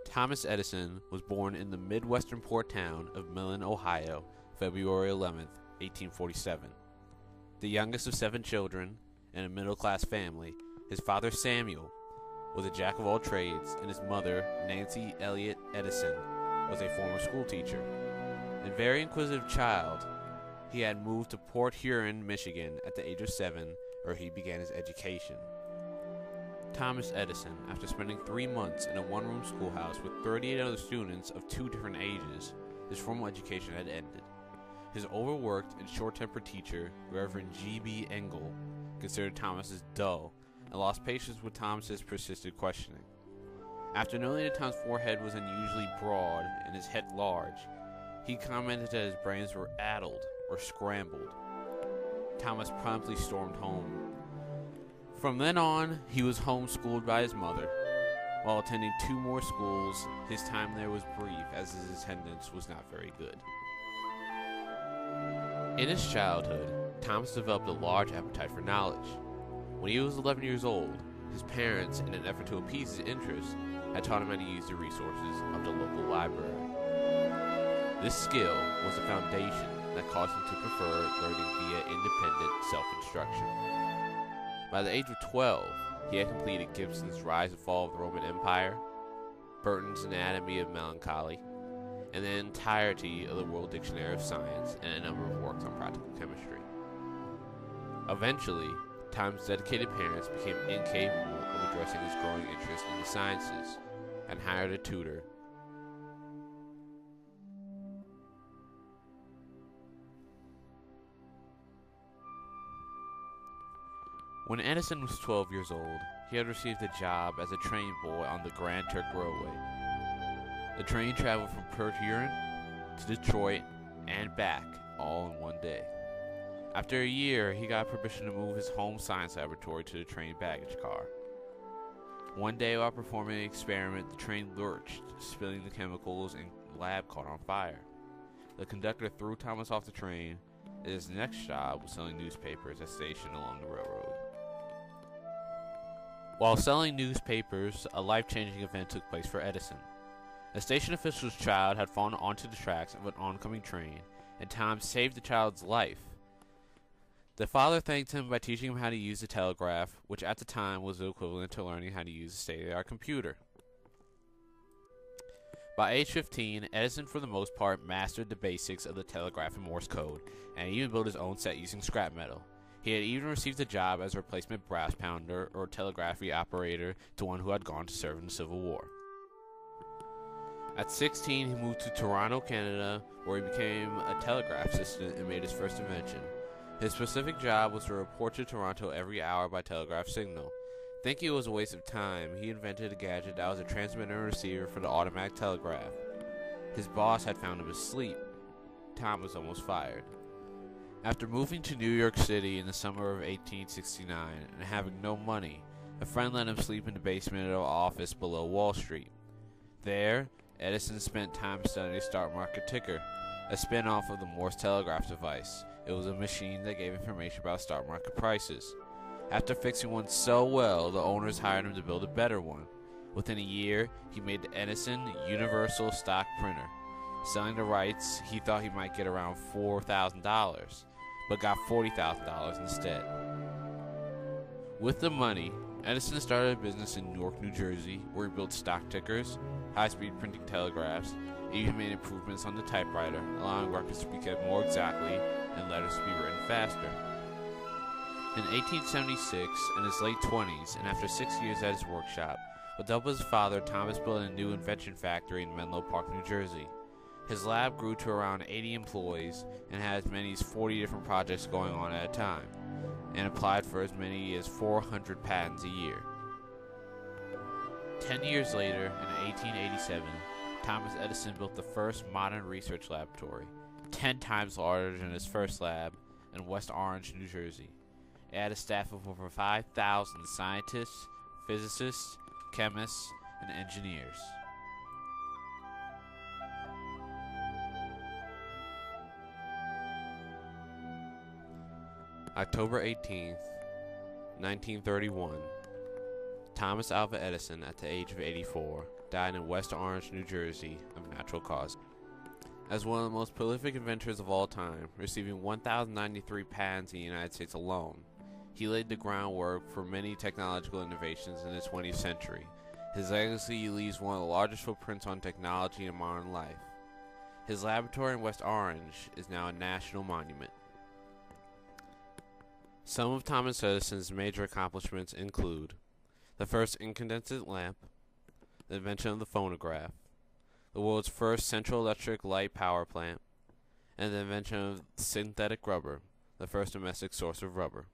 Thomas Edison was born in the Midwestern port town of Millen, Ohio, February 11, 1847. The youngest of 7 children in a middle-class family, his father Samuel was a jack of all trades, and his mother, Nancy Elliott Edison, was a former schoolteacher. A very inquisitive child, he had moved to Port Huron, Michigan at the age of 7, where he began his education. Thomas Edison, after spending 3 months in a one-room schoolhouse with 38 other students of 2 different ages, his formal education had ended. His overworked and short-tempered teacher, Reverend G.B. Engel, considered Thomas as dull and lost patience with Thomas's persistent questioning. After noting that Tom's forehead was unusually broad and his head large, he commented that his brains were addled or scrambled. Thomas promptly stormed home. From then on, he was homeschooled by his mother. While attending 2 more schools, his time there was brief as his attendance was not very good. In his childhood, Thomas developed a large appetite for knowledge. When he was 11 years old, his parents, in an effort to appease his interest, had taught him how to use the resources of the local library. This skill was the foundation that caused him to prefer learning via independent self-instruction. By the age of 12, he had completed Gibson's Rise and Fall of the Roman Empire, Burton's Anatomy of Melancholy, and the entirety of the World Dictionary of Science and a number of works on practical chemistry. Eventually, Tom's dedicated parents became incapable of addressing his growing interest in the sciences and hired a tutor. When Edison was 12 years old, he had received a job as a train boy on the Grand Trunk Railway. The train traveled from Port Huron to Detroit and back, all in one day. After a year, he got permission to move his home science laboratory to the train baggage car. One day, while performing an experiment, the train lurched, spilling the chemicals, and the lab caught on fire. The conductor threw Thomas off the train, and his next job was selling newspapers at a station along the railroad. While selling newspapers, a life-changing event took place for Edison. A station official's child had fallen onto the tracks of an oncoming train, and Tom saved the child's life. The father thanked him by teaching him how to use the telegraph, which at the time was the equivalent to learning how to use a state-of-the-art computer. By age 15, Edison for the most part mastered the basics of the telegraph and Morse code, and even built his own set using scrap metal. He had even received a job as a replacement brass pounder or telegraphy operator to one who had gone to serve in the Civil War. At 16, he moved to Toronto, Canada, where he became a telegraph assistant and made his first invention. His specific job was to report to Toronto every hour by telegraph signal. Thinking it was a waste of time, he invented a gadget that was a transmitter and receiver for the automatic telegraph. His boss had found him asleep. Tom was almost fired. After moving to New York City in the summer of 1869 and having no money, a friend let him sleep in the basement of an office below Wall Street. There, Edison spent time studying the stock market ticker, a spin-off of the Morse telegraph device. It was a machine that gave information about stock market prices. After fixing one so well, the owners hired him to build a better one. Within a year, he made the Edison Universal Stock Printer. Selling the rights, he thought he might get around $4,000, but got $40,000 instead. With the money, Edison started a business in Newark, New Jersey, where he built stock tickers, high-speed printing telegraphs, and even made improvements on the typewriter, allowing records to be kept more exactly and letters to be written faster. In 1876, in his late 20s, and after 6 years at his workshop, with the help of his father, Thomas built a new invention factory in Menlo Park, New Jersey. His lab grew to around 80 employees and had as many as 40 different projects going on at a time, and applied for as many as 400 patents a year. 10 years later, in 1887, Thomas Edison built the first modern research laboratory, 10 times larger than his first lab, in West Orange, New Jersey. It had a staff of over 5,000 scientists, physicists, chemists, and engineers. October 18th, 1931, Thomas Alva Edison, at the age of 84, died in West Orange, New Jersey, of natural causes. As one of the most prolific inventors of all time, receiving 1,093 patents in the United States alone, he laid the groundwork for many technological innovations in the 20th century. His legacy leaves one of the largest footprints on technology in modern life. His laboratory in West Orange is now a national monument. Some of Thomas Edison's major accomplishments include the first incandescent lamp, the invention of the phonograph, the world's first central electric light power plant, and the invention of synthetic rubber, the first domestic source of rubber.